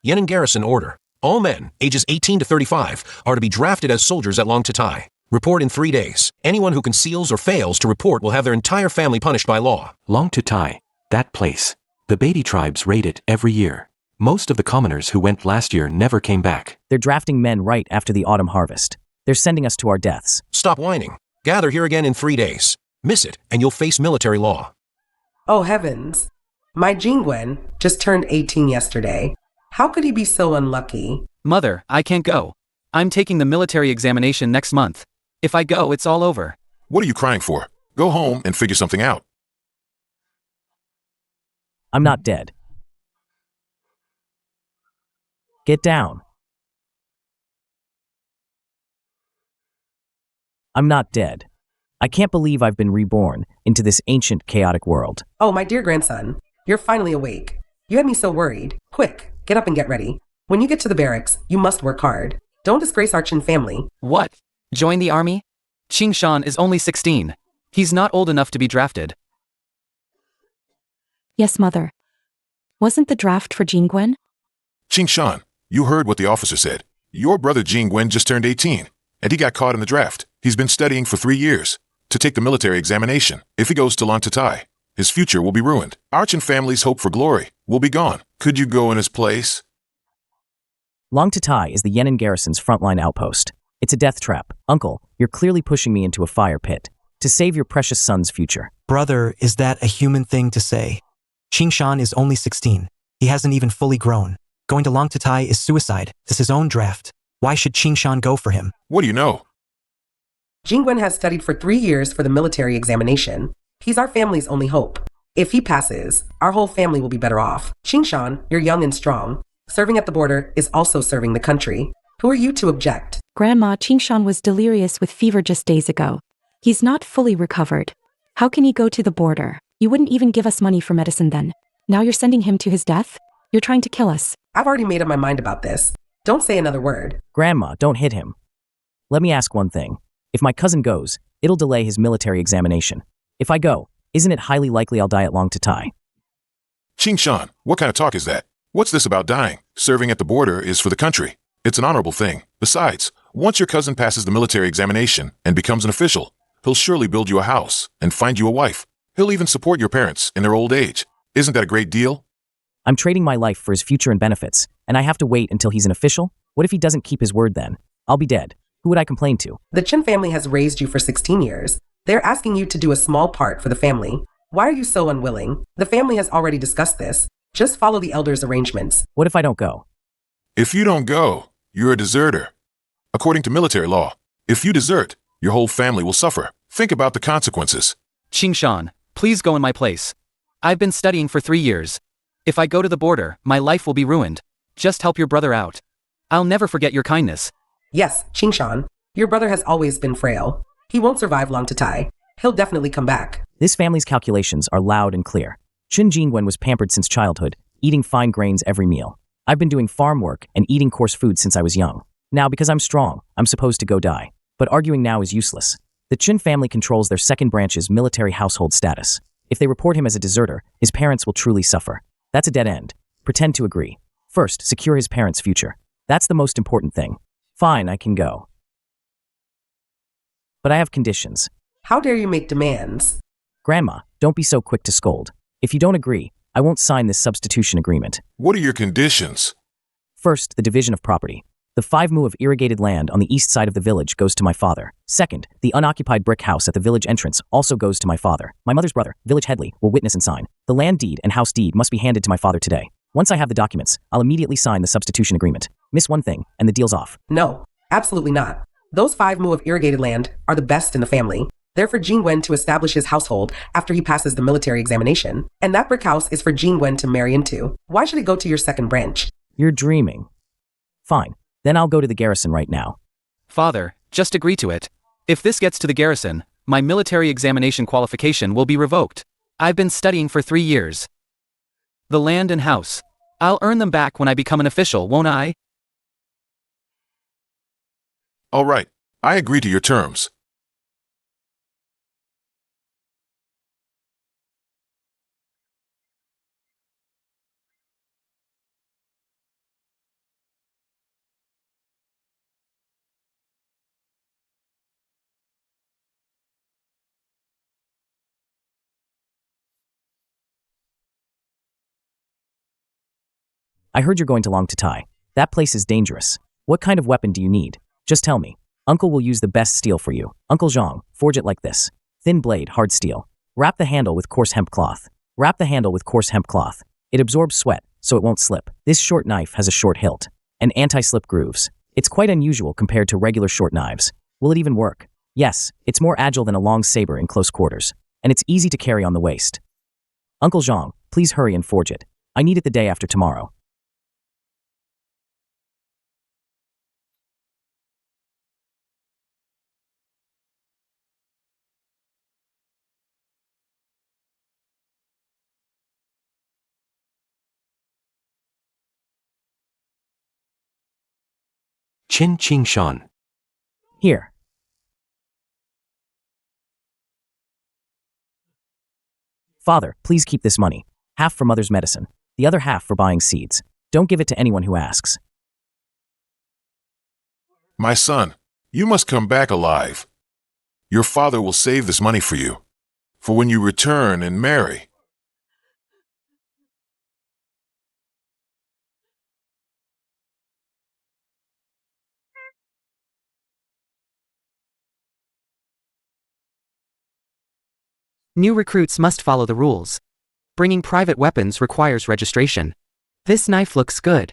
Yenin Garrison order. All men, ages 18 to 35, are to be drafted as soldiers at Long Tatai. Report in 3 days. Anyone who conceals or fails to report will have their entire family punished by law. Long Tatai, that place. The Beatty tribes raid it every year. Most of the commoners who went last year never came back. They're drafting men right after the autumn harvest. They're sending us to our deaths. Stop whining. Gather here again in 3 days. Miss it, and you'll face military law. Oh heavens. My Jingwen just turned 18 yesterday. How could he be so unlucky? Mother, I can't go. I'm taking the military examination next month. If I go, it's all over. What are you crying for? Go home and figure something out. I'm not dead. Get down. I'm not dead. I can't believe I've been reborn into this ancient, chaotic world. Oh, my dear grandson, you're finally awake. You had me so worried. Quick, get up and get ready. When you get to the barracks, you must work hard. Don't disgrace our Qin family. What? Join the army? Qing Shan is only 16. He's not old enough to be drafted. Yes, Mother. Wasn't the draft for Jingwen? Qing Shan, you heard what the officer said. Your brother Jingwen just turned 18, and he got caught in the draft. He's been studying for 3 years to take the military examination. If he goes to Long Tatai, his future will be ruined. Our Qin family's hope for glory will be gone. Could you go in his place? Long Tatai is the Yenin Garrison's frontline outpost. It's a death trap. Uncle, you're clearly pushing me into a fire pit to save your precious son's future. Brother, is that a human thing to say? Qing Shan is only 16. He hasn't even fully grown. Going to Long Tatai is suicide. It's his own draft. Why should Qing Shan go for him? What do you know? Jingwen has studied for 3 years for the military examination. He's our family's only hope. If he passes, our whole family will be better off. Qing Shan, you're young and strong. Serving at the border is also serving the country. Who are you to object? Grandma, Qing Shan was delirious with fever just days ago. He's not fully recovered. How can he go to the border? You wouldn't even give us money for medicine then. Now you're sending him to his death? You're trying to kill us. I've already made up my mind about this. Don't say another word. Grandma, don't hit him. Let me ask one thing. If my cousin goes, it'll delay his military examination. If I go, isn't it highly likely I'll die at Long Tatai? Qing Shan, what kind of talk is that? What's this about dying? Serving at the border is for the country. It's an honorable thing. Besides, once your cousin passes the military examination and becomes an official, he'll surely build you a house and find you a wife. He'll even support your parents in their old age. Isn't that a great deal? I'm trading my life for his future and benefits, and I have to wait until he's an official? What if he doesn't keep his word then? I'll be dead. Who would I complain to? The Qin family has raised you for 16 years. They're asking you to do a small part for the family. Why are you so unwilling? The family has already discussed this. Just follow the elders' arrangements. What if I don't go? If you don't go, you're a deserter. According to military law, if you desert, your whole family will suffer. Think about the consequences. Qing Shan, please go in my place. I've been studying for 3 years. If I go to the border, my life will be ruined. Just help your brother out. I'll never forget your kindness. Yes, Qing Shan, your brother has always been frail. He won't survive Long Tatai. He'll definitely come back. This family's calculations are loud and clear. Qin Jingwen was pampered since childhood, eating fine grains every meal. I've been doing farm work and eating coarse food since I was young. Now, because I'm strong, I'm supposed to go die. But arguing now is useless. The Qin family controls their second branch's military household status. If they report him as a deserter, his parents will truly suffer. That's a dead end. Pretend to agree. First, secure his parents' future. That's the most important thing. Fine, I can go. But I have conditions. How dare you make demands? Grandma, don't be so quick to scold. If you don't agree, I won't sign this substitution agreement. What are your conditions? First, the division of property. The 5 mu of irrigated land on the east side of the village goes to my father. Second, the unoccupied brick house at the village entrance also goes to my father. My mother's brother, Village Headley, will witness and sign. The land deed and house deed must be handed to my father today. Once I have the documents, I'll immediately sign the substitution agreement. Miss one thing, and the deal's off. No, absolutely not. Those 5 mu of irrigated land are the best in the family. They're for Jingwen to establish his household after he passes the military examination. And that brick house is for Jingwen to marry into. Why should it go to your second branch? You're dreaming. Fine. Then I'll go to the garrison right now. Father, just agree to it. If this gets to the garrison, my military examination qualification will be revoked. I've been studying for 3 years. The land and house. I'll earn them back when I become an official, won't I? All right, I agree to your terms. I heard you're going to Long Tai. That place is dangerous. What kind of weapon do you need? Just tell me. Uncle will use the best steel for you. Uncle Zhang, forge it like this. Thin blade, hard steel. Wrap the handle with coarse hemp cloth. Wrap the handle with coarse hemp cloth. It absorbs sweat, so it won't slip. This short knife has a short hilt and anti-slip grooves. It's quite unusual compared to regular short knives. Will it even work? Yes, it's more agile than a long saber in close quarters, and it's easy to carry on the waist. Uncle Zhang, please hurry and forge it. I need it the day after tomorrow. Qin Qingshan. Here. Father, please keep this money. Half for mother's medicine. The other half for buying seeds. Don't give it to anyone who asks. My son, you must come back alive. Your father will save this money for you, for when you return and marry. New recruits must follow the rules. Bringing private weapons requires registration. This knife looks good.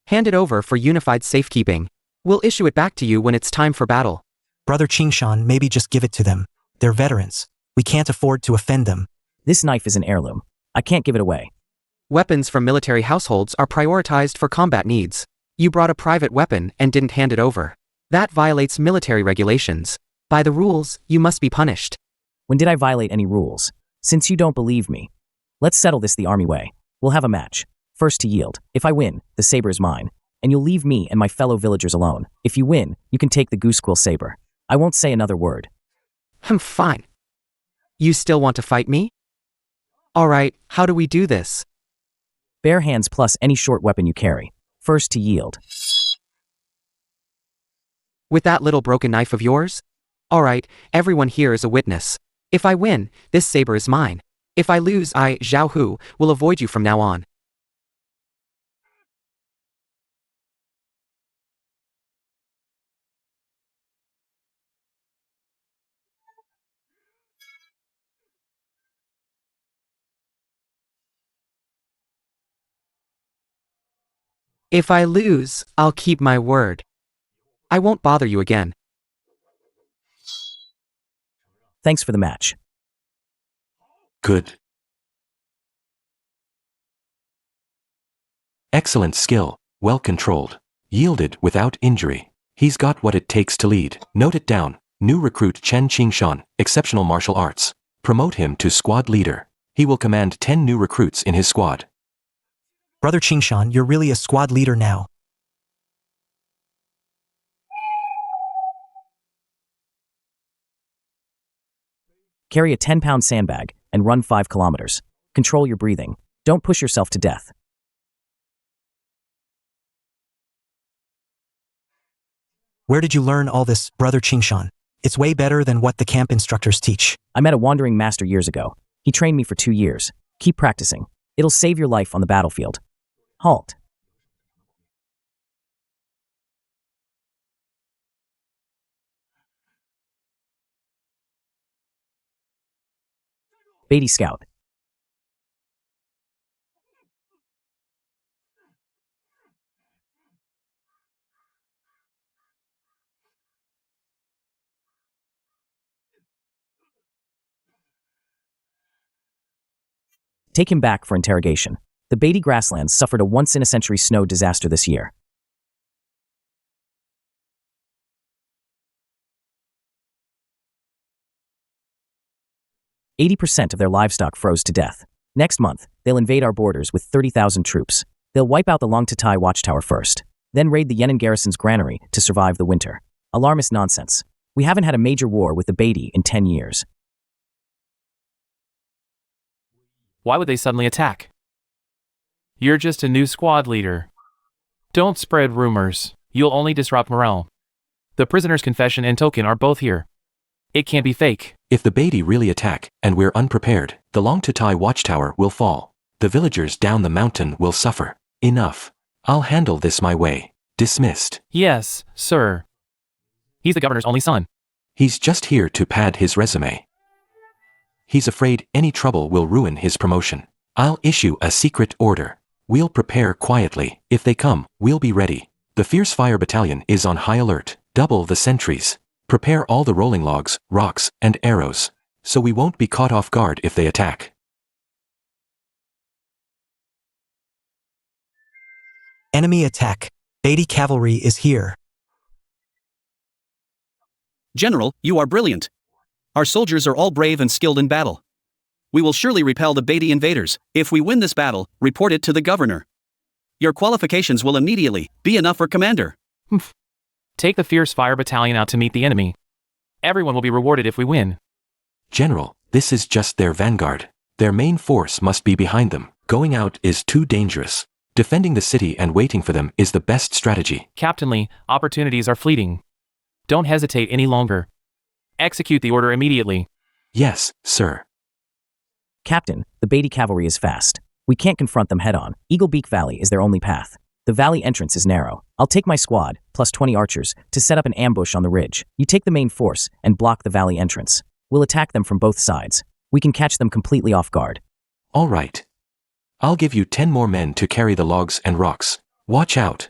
Hand it over for unified safekeeping. We'll issue it back to you when it's time for battle. Brother Qingshan, maybe just give it to them. They're veterans. We can't afford to offend them. This knife is an heirloom. I can't give it away. Weapons from military households are prioritized for combat needs. You brought a private weapon and didn't hand it over. That violates military regulations. By the rules, you must be punished. When did I violate any rules? Since you don't believe me, let's settle this the army way. We'll have a match. First to yield. If I win, the saber is mine, and you'll leave me and my fellow villagers alone. If you win, you can take the goosequill saber. I won't say another word. I'm fine. You still want to fight me? Alright, how do we do this? Bare hands plus any short weapon you carry. First to yield. With that little broken knife of yours? Alright, everyone here is a witness. If I win, this saber is mine. If I lose, I, Zhao Hu, will avoid you from now on. If I lose, I'll keep my word. I won't bother you again. Thanks for the match. Good. Excellent skill, well controlled. Yielded without injury. He's got what it takes to lead. Note it down. New recruit Chen Qingshan, exceptional martial arts. Promote him to squad leader. He will command 10 new recruits in his squad. Brother Qingshan, you're really a squad leader now. Carry a 10-pound sandbag and run 5 kilometers. Control your breathing. Don't push yourself to death. Where did you learn all this, Brother Qingshan? It's way better than what the camp instructors teach. I met a wandering master years ago. He trained me for 2 years. Keep practicing. It'll save your life on the battlefield. Halt. Beatty Scout. Take him back for interrogation. The Beatty grasslands suffered a once-in-a-century snow disaster this year. "80% of their livestock froze to death. Next month, they'll invade our borders with 30,000 troops. They'll wipe out the Long Tai watchtower first, then raid the Yan'an garrison's granary to survive the winter. Alarmist nonsense. We haven't had a major war with the Beatty in 10 years. Why would they suddenly attack? You're just a new squad leader. Don't spread rumors. You'll only disrupt morale. The prisoner's confession and token are both here. It can't be fake. If the Beatty really attack, and we're unprepared, the Long Tai watchtower will fall. The villagers down the mountain will suffer. Enough. I'll handle this my way. Dismissed. Yes, sir. He's the governor's only son. He's just here to pad his resume. He's afraid any trouble will ruin his promotion. I'll issue a secret order. We'll prepare quietly. If they come, we'll be ready. The Fierce Fire Battalion is on high alert. Double the sentries. Prepare all the rolling logs, rocks, and arrows, so we won't be caught off guard if they attack. Enemy attack. Beatty cavalry is here. General, you are brilliant. Our soldiers are all brave and skilled in battle. We will surely repel the Beatty invaders. If we win this battle, report it to the governor. Your qualifications will immediately be enough for commander. Take the Fierce Fire Battalion out to meet the enemy. Everyone will be rewarded if we win. General, this is just their vanguard. Their main force must be behind them. Going out is too dangerous. Defending the city and waiting for them is the best strategy. Captain Lee, opportunities are fleeting. Don't hesitate any longer. Execute the order immediately. Yes, sir. Captain, the Beatty cavalry is fast. We can't confront them head-on. Eagle Beak Valley is their only path. The valley entrance is narrow. I'll take my squad, plus 20 archers, to set up an ambush on the ridge. You take the main force and block the valley entrance. We'll attack them from both sides. We can catch them completely off guard. All right. I'll give you 10 more men to carry the logs and rocks. Watch out.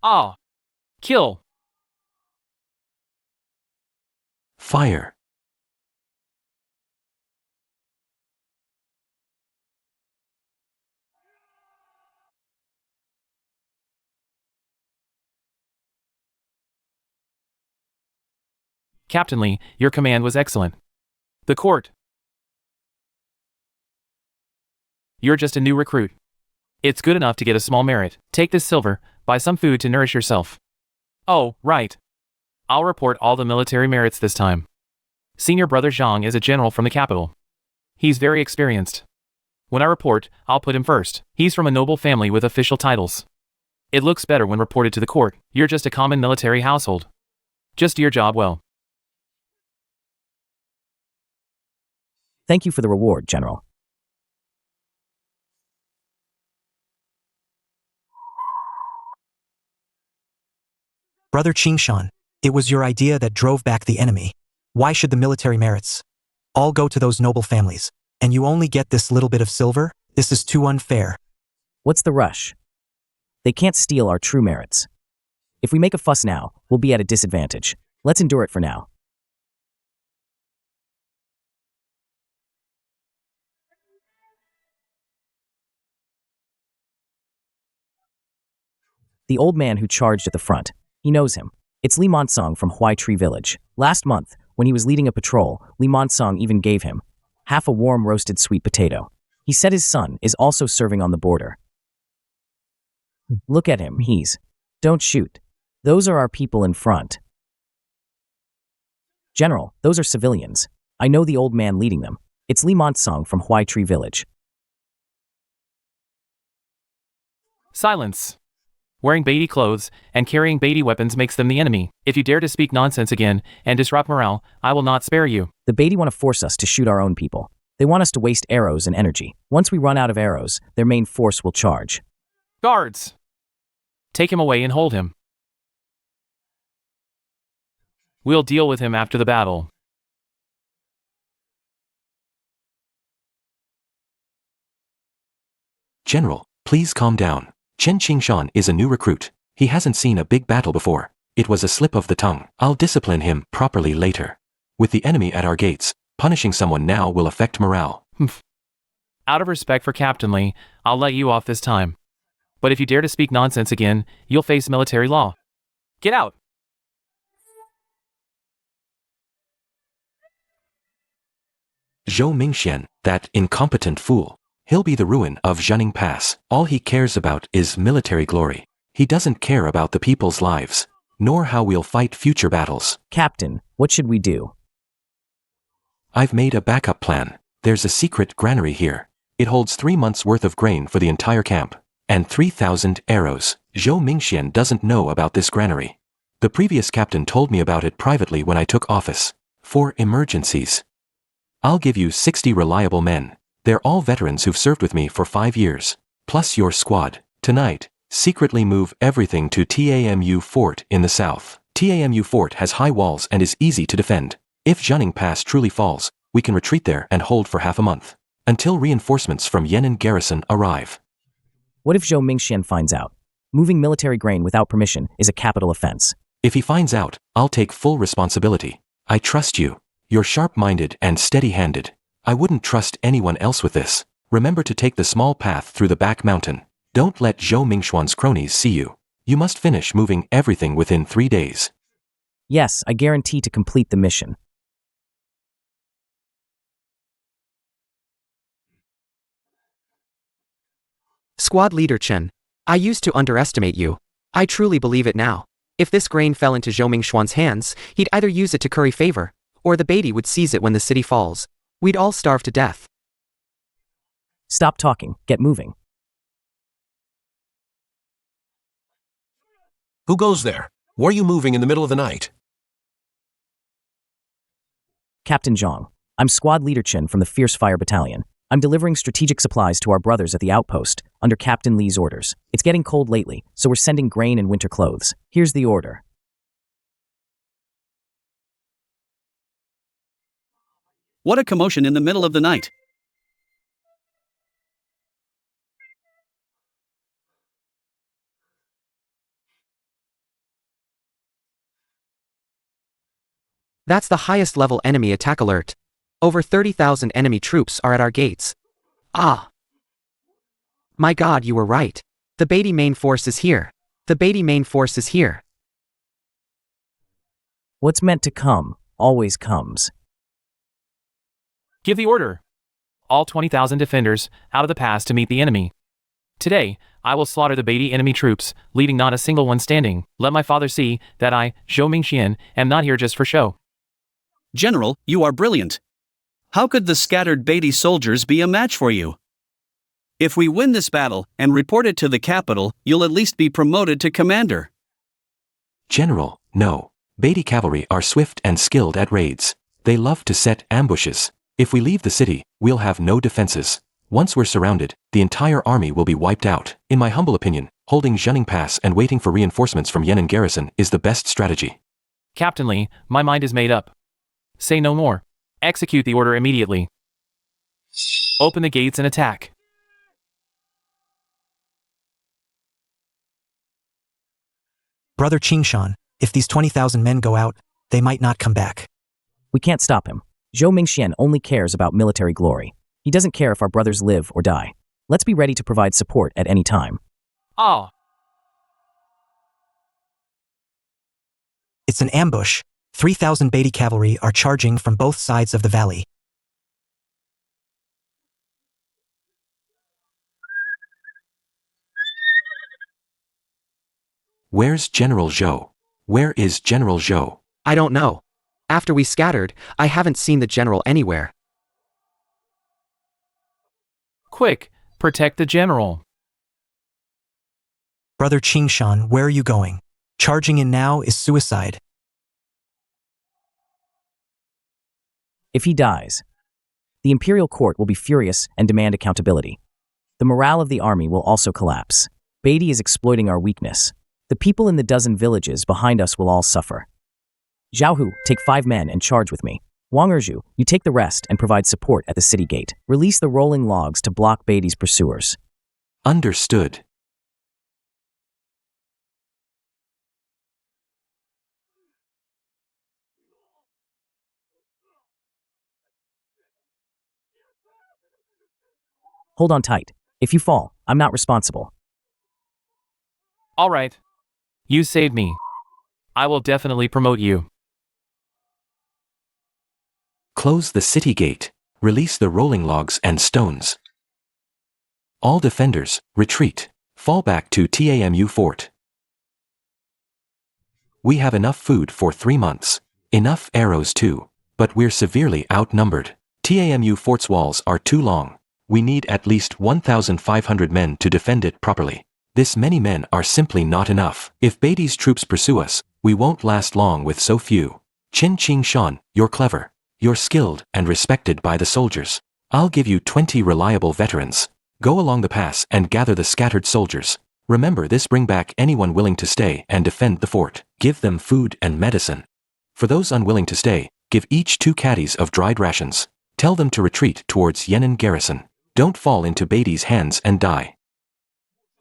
Ah! Kill! Fire. Captain Lee, your command was excellent. The court. You're just a new recruit. It's good enough to get a small merit. Take this silver, buy some food to nourish yourself. Oh, right. I'll report all the military merits this time. Senior brother Zhang is a general from the capital. He's very experienced. When I report, I'll put him first. He's from a noble family with official titles. It looks better when reported to the court. You're just a common military household. Just do your job well. Thank you for the reward, General. Brother Qingshan, it was your idea that drove back the enemy. Why should the military merits all go to those noble families, and you only get this little bit of silver? This is too unfair. What's the rush? They can't steal our true merits. If we make a fuss now, we'll be at a disadvantage. Let's endure it for now. The old man who charged at the front. He knows him. It's Li Monsong from Huai Tree Village. Last month, when he was leading a patrol, Li Monsong even gave him half a warm roasted sweet potato. He said his son is also serving on the border. Look at him, Don't shoot. Those are our people in front. General, those are civilians. I know the old man leading them. It's Li Monsong from Huai Tree Village. Silence. Wearing Beatty clothes and carrying Beatty weapons makes them the enemy. If you dare to speak nonsense again and disrupt morale, I will not spare you. The Beatty want to force us to shoot our own people. They want us to waste arrows and energy. Once we run out of arrows, their main force will charge. Guards! Take him away and hold him. We'll deal with him after the battle. General, please calm down. Chen Qingshan is a new recruit. He hasn't seen a big battle before. It was a slip of the tongue. I'll discipline him properly later. With the enemy at our gates, punishing someone now will affect morale. Out of respect for Captain Lee, I'll let you off this time. But if you dare to speak nonsense again, you'll face military law. Get out! Zhou Mingxian, that incompetent fool. He'll be the ruin of Zhenning Pass. All he cares about is military glory. He doesn't care about the people's lives, nor how we'll fight future battles. Captain, what should we do? I've made a backup plan. There's a secret granary here. It holds 3 months' worth of grain for the entire camp, and 3,000 arrows. Zhou Mingxian doesn't know about this granary. The previous captain told me about it privately when I took office. For emergencies. I'll give you 60 reliable men. They're all veterans who've served with me for 5 years. plus your squad. Tonight, secretly move everything to TAMU Fort in the south. TAMU Fort has high walls and is easy to defend. If Jianing Pass truly falls, we can retreat there and hold for half a month, until reinforcements from Yan'an garrison arrive. What if Zhou Mingxian finds out? Moving military grain without permission is a capital offense. If he finds out, I'll take full responsibility. I trust you. You're sharp-minded and steady-handed. I wouldn't trust anyone else with this. Remember to take the small path through the back mountain. Don't let Zhou Mingxuan's cronies see you. You must finish moving everything within 3 days. Yes, I guarantee to complete the mission. Squad Leader Chen, I used to underestimate you. I truly believe it now. If this grain fell into Zhou Mingxuan's hands, he'd either use it to curry favor, or the Beatty would seize it when the city falls. We'd all starve to death. Stop talking, get moving. Who goes there? Why are you moving in the middle of the night? Captain Zhang. I'm Squad Leader Chen from the Fierce Fire Battalion. I'm delivering strategic supplies to our brothers at the outpost, under Captain Li's orders. It's getting cold lately, so we're sending grain and winter clothes. Here's the order. What a commotion in the middle of the night. That's the highest level enemy attack alert. Over 30,000 enemy troops are at our gates. Ah! My god, you were right. The Beatty main force is here. The Beatty main force is here. What's meant to come, always comes. Give the order. All 20,000 defenders out of the pass to meet the enemy. Today, I will slaughter the Beatty enemy troops, leaving not a single one standing. Let my father see that I, Zhou Mingxian, am not here just for show. General, you are brilliant. How could the scattered Beatty soldiers be a match for you? If we win this battle and report it to the capital, you'll at least be promoted to commander. General, no. Beatty cavalry are swift and skilled at raids. They love to set ambushes. If we leave the city, we'll have no defenses. Once we're surrounded, the entire army will be wiped out. In my humble opinion, holding Jianing Pass and waiting for reinforcements from Yan'an garrison is the best strategy. Captain Li, my mind is made up. Say no more. Execute the order immediately. Open the gates and attack. Brother Qingshan, if these 20,000 men go out, they might not come back. We can't stop him. Zhou Mingxian only cares about military glory. He doesn't care if our brothers live or die. Let's be ready to provide support at any time. Ah! It's an ambush. 3,000 Beatty cavalry are charging from both sides of the valley. Where's General Zhou? Where is General Zhou? I don't know. After we scattered, I haven't seen the general anywhere. Quick, protect the general. Brother Qingshan, where are you going? Charging in now is suicide. If he dies, the imperial court will be furious and demand accountability. The morale of the army will also collapse. Beatty is exploiting our weakness. The people in the dozen villages behind us will all suffer. Zhao Hu, take 5 men and charge with me. Wang Erju, you take the rest and provide support at the city gate. Release the rolling logs to block Beatty's pursuers. Understood. Hold on tight. If you fall, I'm not responsible. All right. You saved me. I will definitely promote you. Close the city gate. Release the rolling logs and stones. All defenders, retreat. Fall back to TAMU Fort. We have enough food for 3 months. Enough arrows too. But we're severely outnumbered. TAMU Fort's walls are too long. We need at least 1,500 men to defend it properly. This many men are simply not enough. If Beatty's troops pursue us, we won't last long with so few. Qin Qingshan, you're clever. You're skilled and respected by the soldiers. I'll give you 20 reliable veterans. Go along the pass and gather the scattered soldiers. Remember this, bring back anyone willing to stay and defend the fort. Give them food and medicine. For those unwilling to stay, give each 2 caddies of dried rations. Tell them to retreat towards Yenin garrison. Don't fall into Beatty's hands and die.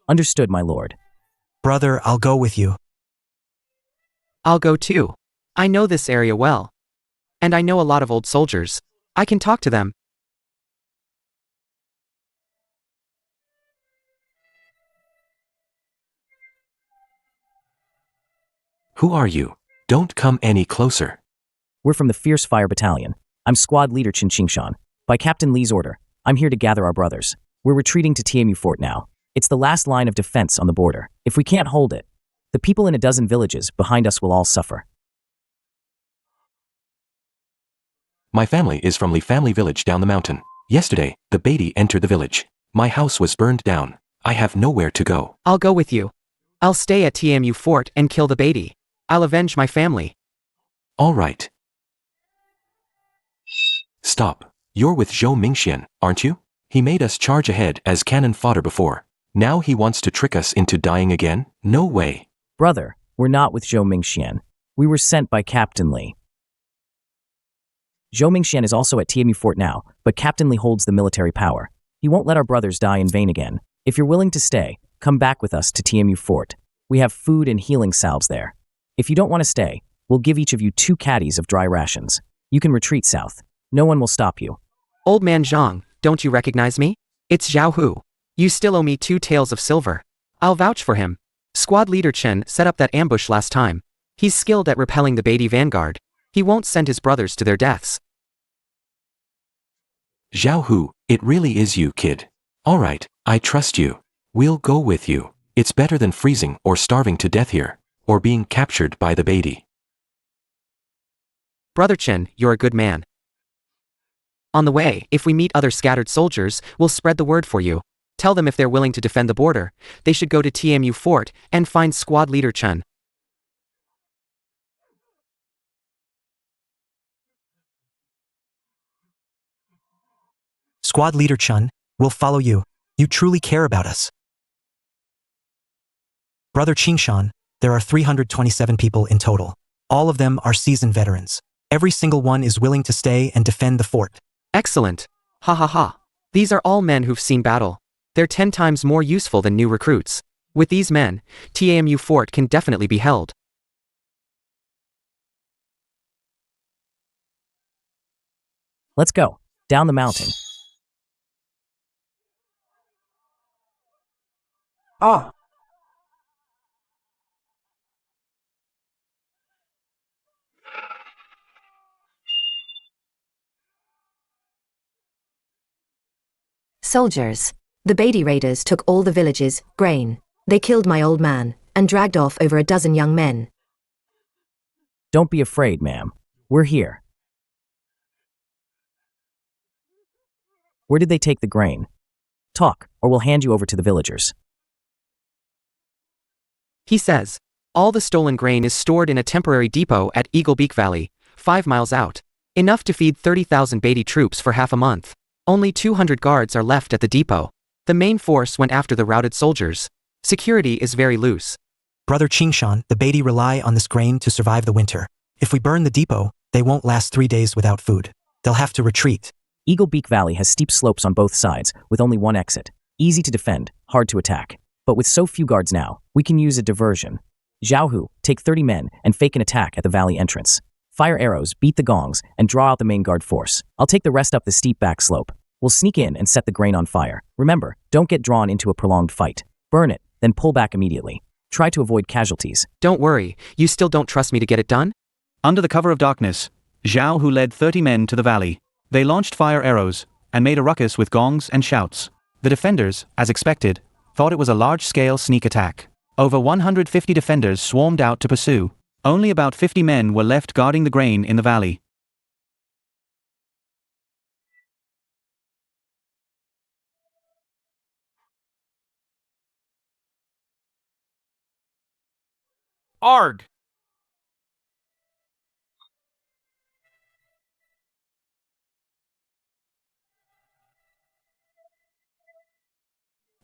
Understood, my lord. Brother, I'll go with you. I'll go too. I know this area well. And I know a lot of old soldiers. I can talk to them. Who are you? Don't come any closer. We're from the Fierce Fire Battalion. I'm squad leader Chen Qingshan. By Captain Li's order, I'm here to gather our brothers. We're retreating to TMU Fort now. It's the last line of defense on the border. If we can't hold it, the people in a dozen villages behind us will all suffer. My family is from Li Family Village down the mountain. Yesterday, the Beatty entered the village. My house was burned down. I have nowhere to go. I'll go with you. I'll stay at TMU Fort and kill the Beatty. I'll avenge my family. All right. Stop. You're with Zhou Mingxian, aren't you? He made us charge ahead as cannon fodder before. Now he wants to trick us into dying again? No way. Brother, we're not with Zhou Mingxian. We were sent by Captain Li. Zhou Mingxian is also at TMU Fort now, but Captain Li holds the military power. He won't let our brothers die in vain again. If you're willing to stay, come back with us to TMU Fort. We have food and healing salves there. If you don't want to stay, we'll give each of you 2 caddies of dry rations. You can retreat south. No one will stop you. Old man Zhang, don't you recognize me? It's Zhao Hu. You still owe me 2 taels of silver. I'll vouch for him. Squad leader Chen set up that ambush last time. He's skilled at repelling the Beatty vanguard. He won't send his brothers to their deaths. Zhao Hu, it really is you, kid. All right, I trust you. We'll go with you. It's better than freezing or starving to death here, or being captured by the Beatty. Brother Chen, you're a good man. On the way, if we meet other scattered soldiers, we'll spread the word for you. Tell them if they're willing to defend the border, they should go to TMU Fort and find squad leader Chen. Squad leader Chun, we'll follow you. You truly care about us. Brother Qingshan, there are 327 people in total. All of them are seasoned veterans. Every single one is willing to stay and defend the fort. Excellent. Ha ha ha. These are all men who've seen battle. They're 10 times more useful than new recruits. With these men, TMU Fort can definitely be held. Let's go. Down the mountain. Ah, Soldiers. The Beatty raiders took all the villages, grain. They killed my old man, and dragged off over a dozen young men. Don't be afraid, ma'am. We're here. Where did they take the grain? Talk, or we'll hand you over to the villagers. He says, all the stolen grain is stored in a temporary depot at Eagle Beak Valley, 5 miles out. Enough to feed 30,000 Beatty troops for half a month. Only 200 guards are left at the depot. The main force went after the routed soldiers. Security is very loose. Brother Qingshan, the Beatty rely on this grain to survive the winter. If we burn the depot, they won't last 3 days without food. They'll have to retreat. Eagle Beak Valley has steep slopes on both sides, with only one exit. Easy to defend, hard to attack. But with so few guards now, we can use a diversion. Zhao Hu, take 30 men and fake an attack at the valley entrance. Fire arrows, beat the gongs, and draw out the main guard force. I'll take the rest up the steep back slope. We'll sneak in and set the grain on fire. Remember, don't get drawn into a prolonged fight. Burn it, then pull back immediately. Try to avoid casualties. Don't worry, you still don't trust me to get it done? Under the cover of darkness, Zhao Hu led 30 men to the valley. They launched fire arrows and made a ruckus with gongs and shouts. The defenders, as expected, thought it was a large-scale sneak attack. Over 150 defenders swarmed out to pursue. Only about 50 men were left guarding the grain in the valley. Arg!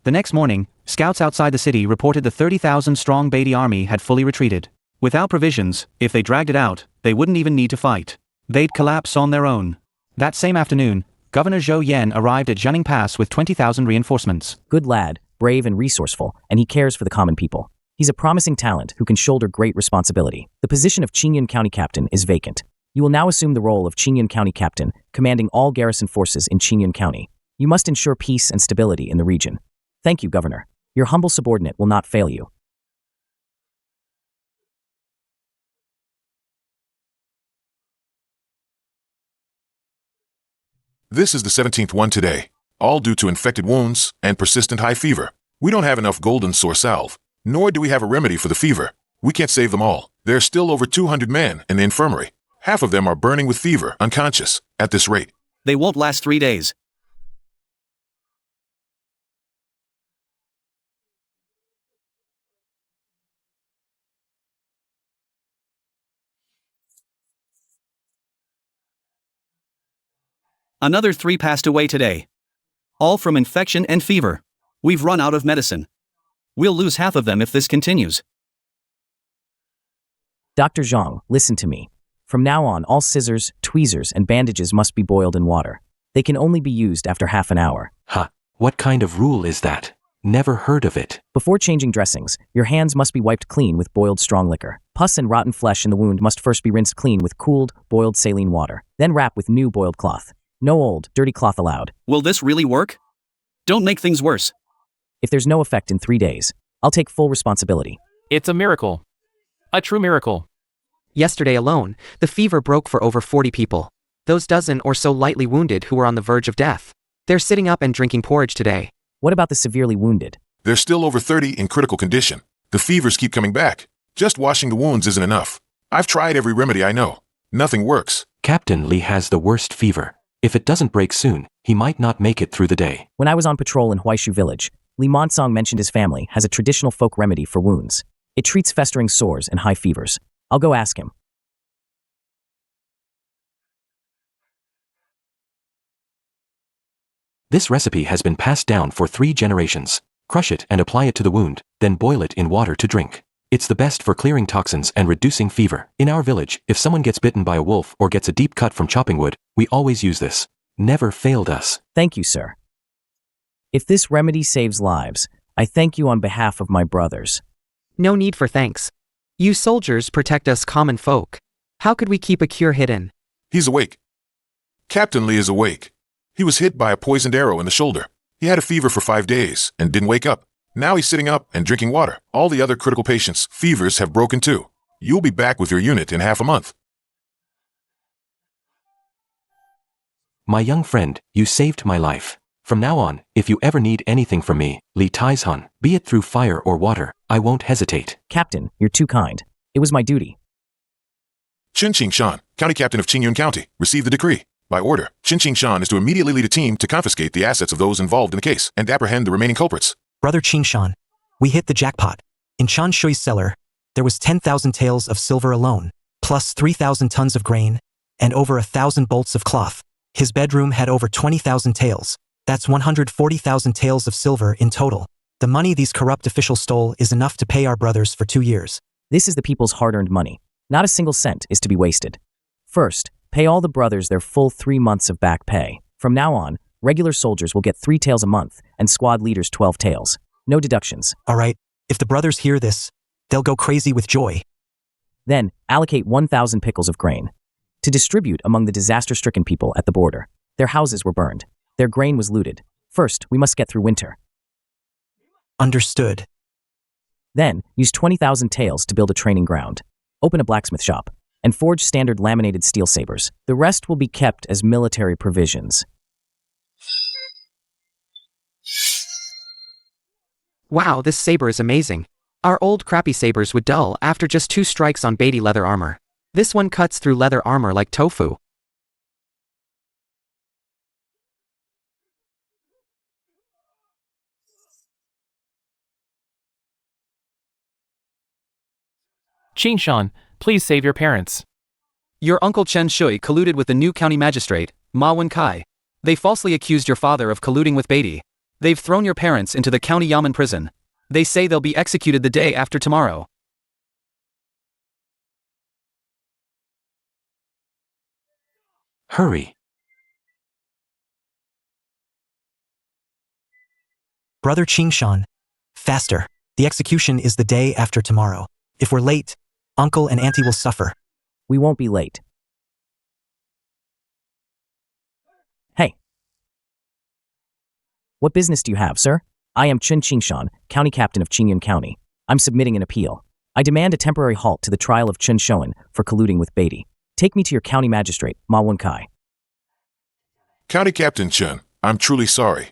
The next morning, scouts outside the city reported the 30,000-strong Beatty army had fully retreated. Without provisions, if they dragged it out, they wouldn't even need to fight. They'd collapse on their own. That same afternoon, Governor Zhou Yan arrived at Jianing Pass with 20,000 reinforcements. Good lad, brave and resourceful, and he cares for the common people. He's a promising talent who can shoulder great responsibility. The position of Qingyun County Captain is vacant. You will now assume the role of Qingyun County Captain, commanding all garrison forces in Qingyun County. You must ensure peace and stability in the region. Thank you, Governor. Your humble subordinate will not fail you. This is the 17th one today, all due to infected wounds and persistent high fever. We don't have enough golden sore salve, nor do we have a remedy for the fever. We can't save them all. There are still over 200 men in the infirmary. Half of them are burning with fever, unconscious, at this rate. They won't last 3 days. Another 3 passed away today. All from infection and fever. We've run out of medicine. We'll lose half of them if this continues. Dr. Zhang, listen to me. From now on, all scissors, tweezers, and bandages must be boiled in water. They can only be used after half an hour. Ha, what kind of rule is that? Never heard of it. Before changing dressings, your hands must be wiped clean with boiled strong liquor. Pus and rotten flesh in the wound must first be rinsed clean with cooled, boiled saline water. Then wrap with new boiled cloth. No old, dirty cloth allowed. Will this really work? Don't make things worse. If there's no effect in 3 days, I'll take full responsibility. It's a miracle. A true miracle. Yesterday alone, the fever broke for over 40 people. Those dozen or so lightly wounded who were on the verge of death. They're sitting up and drinking porridge today. What about the severely wounded? There's still over 30 in critical condition. The fevers keep coming back. Just washing the wounds isn't enough. I've tried every remedy I know. Nothing works. Captain Li has the worst fever. If it doesn't break soon, he might not make it through the day. When I was on patrol in Huaishu village, Li Monsong mentioned his family has a traditional folk remedy for wounds. It treats festering sores and high fevers. I'll go ask him. This recipe has been passed down for 3 generations. Crush it and apply it to the wound, then boil it in water to drink. It's the best for clearing toxins and reducing fever. In our village, if someone gets bitten by a wolf or gets a deep cut from chopping wood, we always use this. Never failed us. Thank you, sir. If this remedy saves lives, I thank you on behalf of my brothers. No need for thanks. You soldiers protect us common folk. How could we keep a cure hidden? He's awake. Captain Li is awake. He was hit by a poisoned arrow in the shoulder. He had a fever for 5 days and didn't wake up. Now he's sitting up and drinking water. All the other critical patients' fevers have broken too. You'll be back with your unit in half a month. My young friend, you saved my life. From now on, if you ever need anything from me, Li Taizhan, be it through fire or water, I won't hesitate. Captain, you're too kind. It was my duty. Chen Qingshan, County Captain of Qingyun County, received the decree. By order, Chen Qingshan is to immediately lead a team to confiscate the assets of those involved in the case and apprehend the remaining culprits. Brother Qingshan, we hit the jackpot. In Chan Shui's cellar, there was 10,000 taels of silver alone, plus 3,000 tons of grain, and over 1,000 bolts of cloth. His bedroom had over 20,000 taels. That's 140,000 taels of silver in total. The money these corrupt officials stole is enough to pay our brothers for 2 years. This is the people's hard-earned money. Not a single cent is to be wasted. First, pay all the brothers their full 3 months of back pay. From now on, regular soldiers will get 3 taels a month, and squad leaders 12 taels. No deductions. All right, if the brothers hear this, they'll go crazy with joy. Then, allocate 1,000 pickles of grain to distribute among the disaster-stricken people at the border. Their houses were burned. Their grain was looted. First, we must get through winter. Understood. Then, use 20,000 taels to build a training ground. Open a blacksmith shop, and forge standard laminated steel sabers. The rest will be kept as military provisions. Wow, this saber is amazing. Our old crappy sabers would dull after just 2 strikes on Beatty leather armor. This one cuts through leather armor like tofu. Qingshan, please save your parents. Your uncle Chen Shui colluded with the new county magistrate, Ma Wenkai. They falsely accused your father of colluding with Beatty. They've thrown your parents into the county Yamen prison. They say they'll be executed the day after tomorrow. Hurry. Brother Qingshan, faster. The execution is the day after tomorrow. If we're late, Uncle and Auntie will suffer. We won't be late. Hey. What business do you have, sir? I am Chen Qingshan, County Captain of Qingyun County. I'm submitting an appeal. I demand a temporary halt to the trial of Chen Shoan for colluding with Beatty. Take me to your county magistrate, Ma Wenkai. County Captain Chen, I'm truly sorry.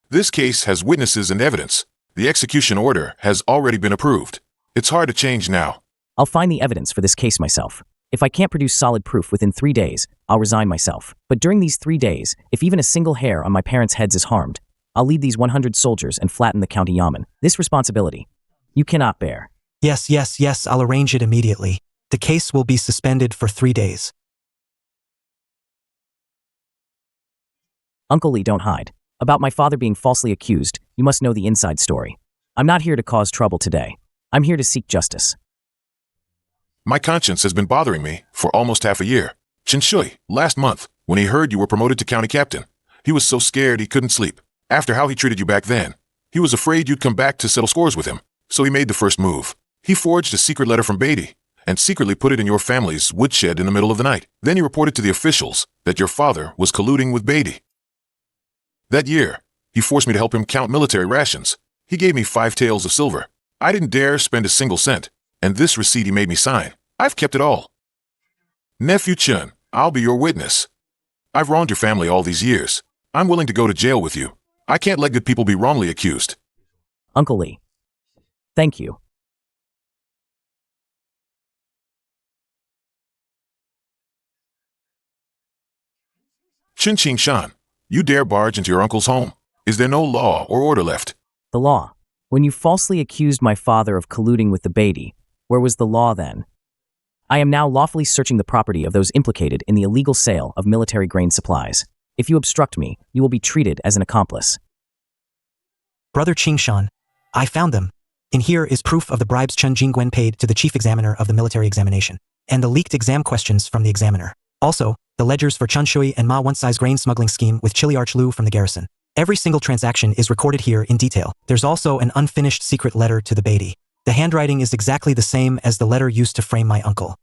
This case has witnesses and evidence. The execution order has already been approved. It's hard to change now. I'll find the evidence for this case myself. If I can't produce solid proof within 3 days, I'll resign myself. But during these 3 days, if even a single hair on my parents' heads is harmed, I'll lead these 100 soldiers and flatten the county yamen. This responsibility, you cannot bear. Yes, I'll arrange it immediately. The case will be suspended for 3 days. Uncle Lee, don't hide. About my father being falsely accused, you must know the inside story. I'm not here to cause trouble today. I'm here to seek justice. My conscience has been bothering me for almost half a year. Chen Shui, last month, when he heard you were promoted to county captain, he was so scared he couldn't sleep. After how he treated you back then, he was afraid you'd come back to settle scores with him. So he made the first move. He forged a secret letter from Beatty and secretly put it in your family's woodshed in the middle of the night. Then he reported to the officials that your father was colluding with Beatty. That year, he forced me to help him count military rations. He gave me 5 taels of silver. I didn't dare spend a single cent, and this receipt he made me sign. I've kept it all. Nephew Chen, I'll be your witness. I've wronged your family all these years. I'm willing to go to jail with you. I can't let good people be wrongly accused. Uncle Lee. Thank you. Chen Qingshan, you dare barge into your uncle's home? Is there no law or order left? The law. When you falsely accused my father of colluding with the Beatty, where was the law then? I am now lawfully searching the property of those implicated in the illegal sale of military grain supplies. If you obstruct me, you will be treated as an accomplice. Brother Qingshan, I found them. In here is proof of the bribes Chen Jingwen paid to the chief examiner of the military examination, and the leaked exam questions from the examiner. Also, the ledgers for Chen Shui and Ma Wensai's grain smuggling scheme with Chili Arch Lu from the garrison. Every single transaction is recorded here in detail. There's also an unfinished secret letter to the Beatty. The handwriting is exactly the same as the letter used to frame my uncle.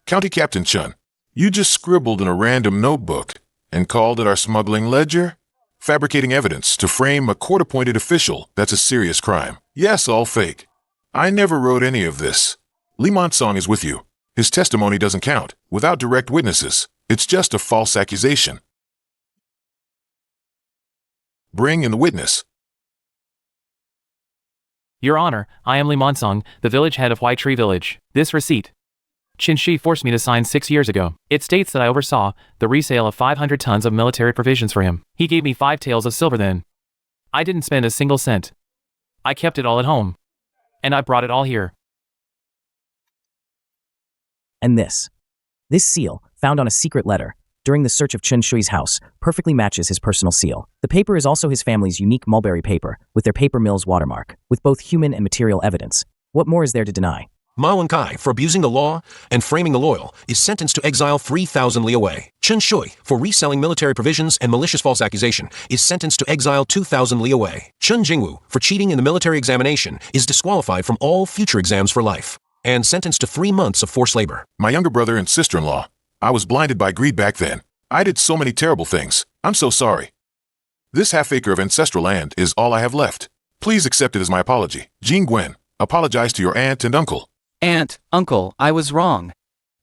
County Captain Chen, you just scribbled in a random notebook and called it our smuggling ledger? Fabricating evidence to frame a court-appointed official, that's a serious crime. Yes, all fake. I never wrote any of this. Li Monsong is with you. His testimony doesn't count. Without direct witnesses, it's just a false accusation. Bring in the witness. Your Honor, I am Li Monsong, the village head of White Tree Village. This receipt. Qin Shi forced me to sign 6 years ago. It states that I oversaw the resale of 500 tons of military provisions for him. He gave me 5 taels of silver then. I didn't spend a single cent. I kept it all at home. And I brought it all here. And this. This seal, found on a secret letter, during the search of Chen Shui's house, perfectly matches his personal seal. The paper is also his family's unique mulberry paper, with their paper mill's watermark, with both human and material evidence. What more is there to deny? Ma Wenkai, for abusing the law and framing the loyal, is sentenced to exile 3,000 li away. Chen Shui, for reselling military provisions and malicious false accusation, is sentenced to exile 2,000 li away. Chen Jingwu, for cheating in the military examination, is disqualified from all future exams for life, and sentenced to 3 months of forced labor. My younger brother and sister-in-law, I was blinded by greed back then. I did so many terrible things. I'm so sorry. This half-acre of ancestral land is all I have left. Please accept it as my apology. Jing Gwen, apologize to your aunt and uncle. Aunt, uncle, I was wrong.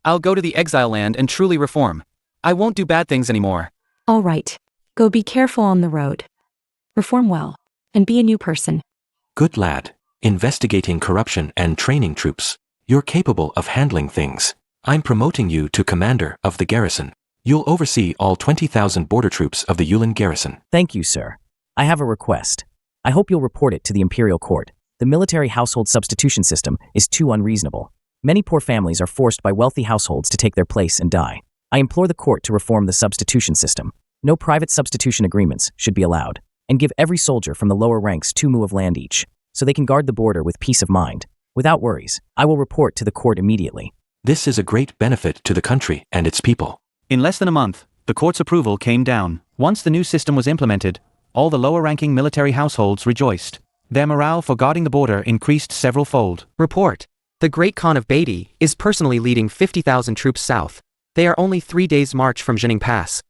I'll go to the exile land and truly reform. I won't do bad things anymore. All right. Go be careful on the road. Reform well. And be a new person. Good lad. Investigating corruption and training troops. You're capable of handling things. I'm promoting you to commander of the garrison. You'll oversee all 20,000 border troops of the Yulin garrison. Thank you, sir. I have a request. I hope you'll report it to the Imperial Court. The military household substitution system is too unreasonable. Many poor families are forced by wealthy households to take their place and die. I implore the court to reform the substitution system. No private substitution agreements should be allowed, and give every soldier from the lower ranks 2 mu of land each, so they can guard the border with peace of mind. Without worries, I will report to the court immediately. This is a great benefit to the country and its people. In less than a month, the court's approval came down. Once the new system was implemented, all the lower-ranking military households rejoiced. Their morale for guarding the border increased several-fold. Report. The Great Khan of Beatty is personally leading 50,000 troops south. They are only 3 days' march from Jining Pass.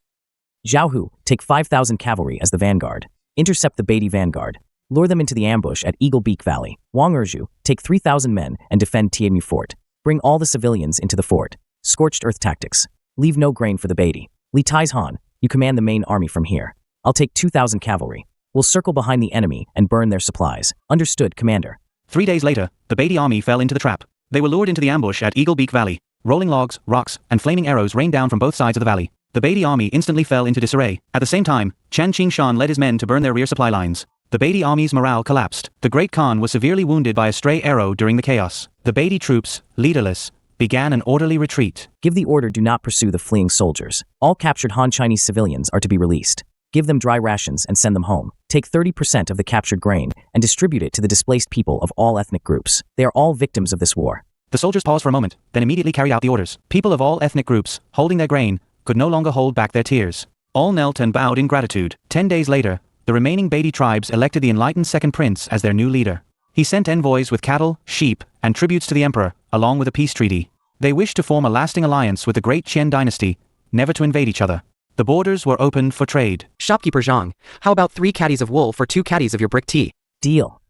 Zhao Hu, take 5,000 cavalry as the vanguard. Intercept the Beatty vanguard. Lure them into the ambush at Eagle Beak Valley. Wang Erju, take 3,000 men and defend Tianmu Fort. Bring all the civilians into the fort. Scorched earth tactics. Leave no grain for the Beatty. Li Taizhan, you command the main army from here. I'll take 2,000 cavalry. We'll circle behind the enemy and burn their supplies. Understood, Commander. 3 days later, the Beatty army fell into the trap. They were lured into the ambush at Eagle Beak Valley. Rolling logs, rocks, and flaming arrows rained down from both sides of the valley. The Beatty army instantly fell into disarray. At the same time, Chen Qingshan led his men to burn their rear supply lines. The Beatty army's morale collapsed. The Great Khan was severely wounded by a stray arrow during the chaos. The Beatty troops, leaderless, began an orderly retreat. Give the order, do not pursue the fleeing soldiers. All captured Han Chinese civilians are to be released. Give them dry rations and send them home. Take 30% of the captured grain and distribute it to the displaced people of all ethnic groups. They are all victims of this war. The soldiers paused for a moment, then immediately carried out the orders. People of all ethnic groups, holding their grain, could no longer hold back their tears. All knelt and bowed in gratitude. 10 days later, the remaining Beatty tribes elected the enlightened second prince as their new leader. He sent envoys with cattle, sheep, and tributes to the emperor, along with a peace treaty. They wished to form a lasting alliance with the great Qian dynasty, never to invade each other. The borders were opened for trade. Shopkeeper Zhang, how about 3 caddies of wool for 2 caddies of your brick tea? Deal.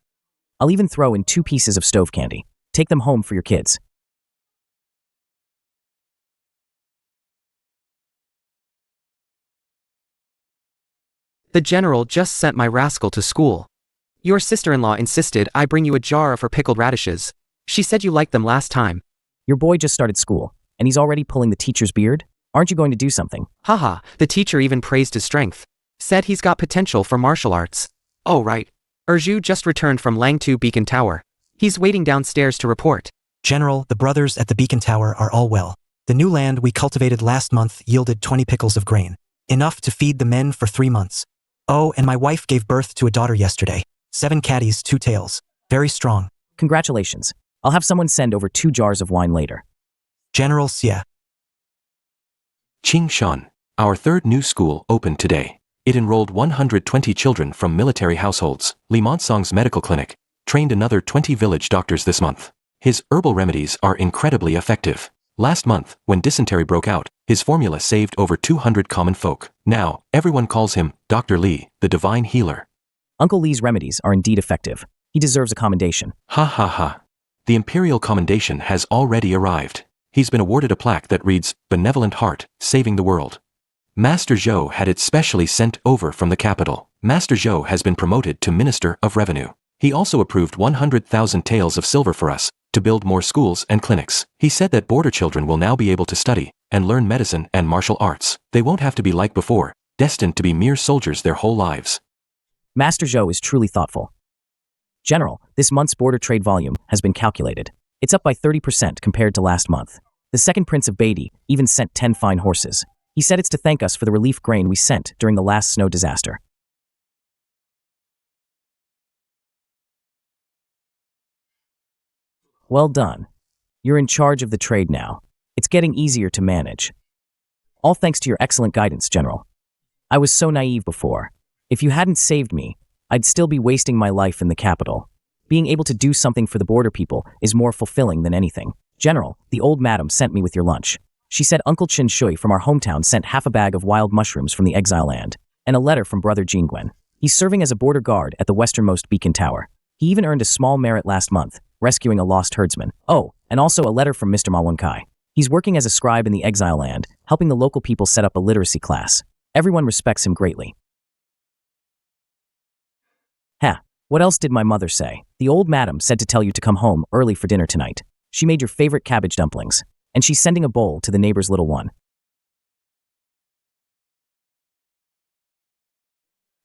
I'll even throw in 2 pieces of stove candy. Take them home for your kids. The general just sent my rascal to school. Your sister-in-law insisted I bring you a jar of her pickled radishes. She said you liked them last time. Your boy just started school, and he's already pulling the teacher's beard? Aren't you going to do something? Haha, the teacher even praised his strength. Said he's got potential for martial arts. Oh right. Erju just returned from Langtu Beacon Tower. He's waiting downstairs to report. General, the brothers at the Beacon Tower are all well. The new land we cultivated last month yielded 20 pickles of grain. Enough to feed the men for 3 months. Oh, and my wife gave birth to a daughter yesterday. 7 caddies, 2 tails. Very strong. Congratulations. I'll have someone send over 2 jars of wine later. General Xie. Qingshan, our 3rd new school, opened today. It enrolled 120 children from military households. Li Monsong's medical clinic trained another 20 village doctors this month. His herbal remedies are incredibly effective. Last month, when dysentery broke out, his formula saved over 200 common folk. Now, everyone calls him Dr. Li, the divine healer. Uncle Li's remedies are indeed effective. He deserves a commendation. Ha ha ha. The imperial commendation has already arrived. He's been awarded a plaque that reads, Benevolent Heart, Saving the World. Master Zhou had it specially sent over from the capital. Master Zhou has been promoted to Minister of Revenue. He also approved 100,000 taels of silver for us, to build more schools and clinics. He said that border children will now be able to study and learn medicine and martial arts. They won't have to be like before, destined to be mere soldiers their whole lives. Master Zhou is truly thoughtful. General, this month's border trade volume has been calculated. It's up by 30% compared to last month. The second Prince of Beatty even sent 10 fine horses. He said it's to thank us for the relief grain we sent during the last snow disaster. Well done. You're in charge of the trade now. It's getting easier to manage. All thanks to your excellent guidance, General. I was so naive before. If you hadn't saved me, I'd still be wasting my life in the capital. Being able to do something for the border people is more fulfilling than anything. General, the old madam sent me with your lunch. She said Uncle Chen Shui from our hometown sent half a bag of wild mushrooms from the exile land, and a letter from Brother Jingwen. He's serving as a border guard at the westernmost beacon tower. He even earned a small merit last month, rescuing a lost herdsman. Oh, and also a letter from Mr. Ma Wenkai. He's working as a scribe in the exile land, helping the local people set up a literacy class. Everyone respects him greatly. What else did my mother say? The old madam said to tell you to come home early for dinner tonight. She made your favorite cabbage dumplings, and she's sending a bowl to the neighbor's little one.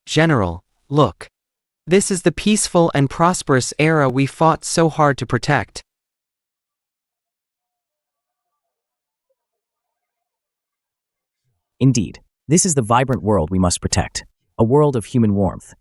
General, look. This is the peaceful and prosperous era we fought so hard to protect. Indeed, this is the vibrant world we must protect. A world of human warmth,